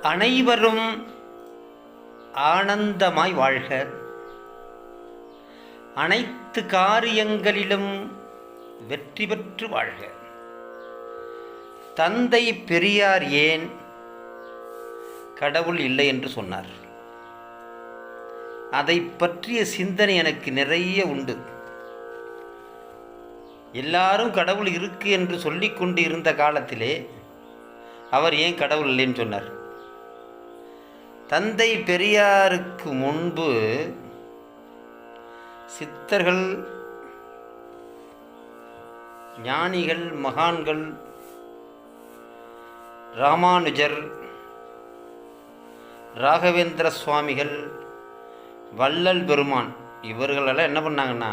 அனைவரும் ஆனந்தமாய் வாழ்க. அனைத்து காரியங்களிலும் வெற்றி பெற்று வாழ்க. தந்தை பெரியார் ஏன் கடவுள் இல்லை என்று சொன்னார்? அதை பற்றிய சிந்தனை எனக்கு நிறைய உண்டு. எல்லாரும் கடவுள் இருக்கு என்று சொல்லிக் கொண்டு இருந்த காலத்திலே அவர் ஏன் கடவுள் இல்லைன்னு சொன்னார்? தந்தை பெரியாருக்கு முன்பு சித்தர்கள், ஞானிகள், மகான்கள், ராமானுஜர், ராகவேந்திர சுவாமிகள், வள்ளல் பெருமான் இவர்களெல்லாம் என்ன பண்ணாங்கன்னா,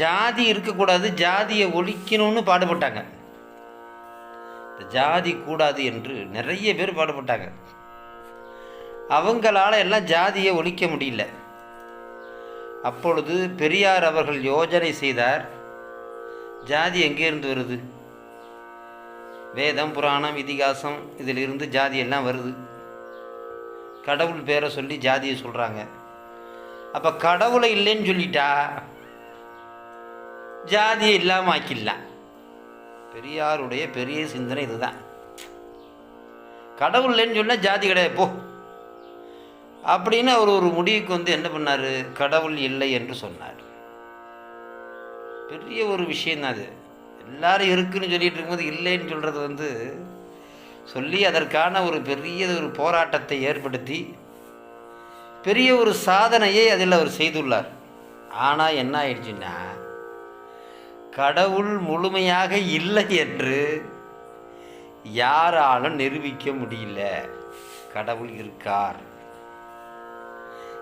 ஜாதி இருக்கக்கூடாது, ஜாதியை ஒழிக்கணும்னு பாடுபட்டாங்க. ஜாதி கூடாது என்று நிறைய பேர் பாடுபட்டாங்க. அவங்களால எல்லாம் ஜாதியை ஒழிக்க முடியல. அப்பொழுது பெரியார் அவர்கள் யோஜனை செய்தார், ஜாதி எங்கேருந்து வருது? வேதம், புராணம், இதிகாசம் இதிலிருந்து ஜாதி எல்லாம் வருது. கடவுள் பேரை சொல்லி ஜாதியை சொல்கிறாங்க. அப்போ கடவுளை இல்லைன்னு சொல்லிட்டா ஜாதியை இல்லாமல் ஆக்கிடலாம். பெரியாருடைய பெரிய சிந்தனை இதுதான். கடவுள் இல்லைன்னு சொன்னால் ஜாதி கிடையாது போ அப்படின்னு அவர் ஒரு முடிவுக்கு என்ன பண்ணார்? கடவுள் இல்லை என்று சொன்னார். பெரிய ஒரு விஷயந்தான் அது. எல்லாரும் இருக்குன்னு சொல்லிட்டு இருக்கும்போது இல்லைன்னு சொல்கிறது சொல்லி அதற்கான ஒரு பெரிய ஒரு போராட்டத்தை ஏற்படுத்தி பெரிய ஒரு சாதனையை அதில் அவர் செய்துள்ளார். ஆனால் என்ன ஆயிடுச்சுன்னா, கடவுள் முழுமையாக இல்லை என்று யாராலும் நிரூபிக்க முடியல. கடவுள் இருக்கார்.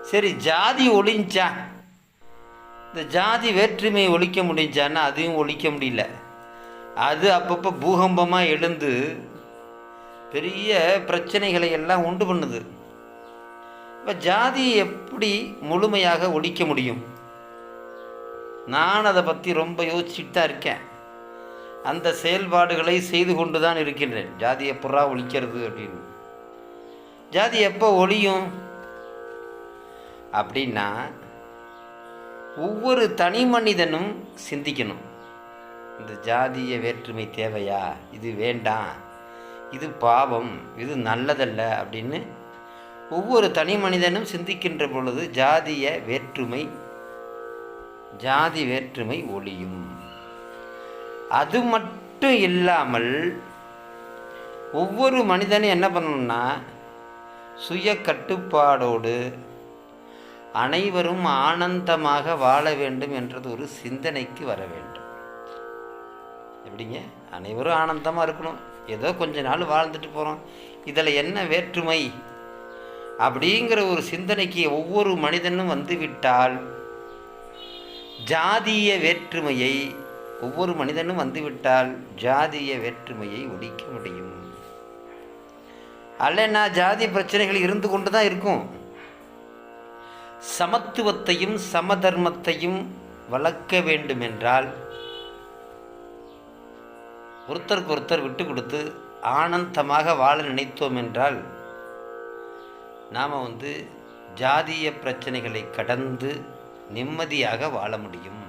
சரி, ஜாதி ஒழிஞ்சா, இந்த ஜாதி வேற்றுமையை ஒழிக்க முடிஞ்சான்னா அதையும் ஒழிக்க முடியல. அது அப்பப்போ பூகம்பமாக எழுந்து பெரிய பிரச்சனைகளை எல்லாம் உண்டு பண்ணுது. இப்போ ஜாதியை எப்படி முழுமையாக ஒழிக்க முடியும்? நான் அதை பற்றி ரொம்ப யோசிச்சுட்டு தான் இருக்கேன். அந்த செயல்பாடுகளை செய்து கொண்டு தான் இருக்கின்றேன். ஜாதியை புறா ஒழிக்கிறது அப்படின்னு. ஜாதி எப்போ ஒழியும் அப்படின்னா, ஒவ்வொரு தனி மனிதனும் சிந்திக்கணும். இந்த ஜாதிய வேற்றுமை தேவையா, இது வேண்டாம், இது பாவம், இது நல்லதல்ல அப்படின்னு ஒவ்வொரு தனி மனிதனும் சிந்திக்கின்ற பொழுது ஜாதி வேற்றுமை ஒழியும். அது மட்டும் இல்லாமல் ஒவ்வொரு மனிதனும் என்ன பண்ணணும்னா, சுய கட்டுப்பாடோடு அனைவரும் ஆனந்தமாக வாழ வேண்டும் என்றது ஒரு சிந்தனைக்கு வர வேண்டும். எப்படிங்க? அனைவரும் ஆனந்தமாக இருக்கணும். ஏதோ கொஞ்ச நாள் வாழ்ந்துட்டு போகிறோம், இதில் என்ன வேற்றுமை அப்படிங்கிற ஒரு சிந்தனைக்கு ஒவ்வொரு மனிதனும் வந்துவிட்டால், ஜாதிய வேற்றுமையை ஒவ்வொரு மனிதனும் வந்துவிட்டால் ஜாதிய வேற்றுமையை ஒழிக்க முடியும். அல்லனா ஜாதி பிரச்சனைகள் இருந்து கொண்டு தான் இருக்கும். சமத்துவத்தையும் சமதர்மத்தையும் வளர்க்க வேண்டும் என்றால் ஒருத்தருக்கு ஒருத்தர் விட்டு கொடுத்து ஆனந்தமாக வாழ நினைத்தோம் என்றால் நாம் ஜாதிய பிரச்சனைகளை கடந்து நிம்மதியாக வாழ முடியும்.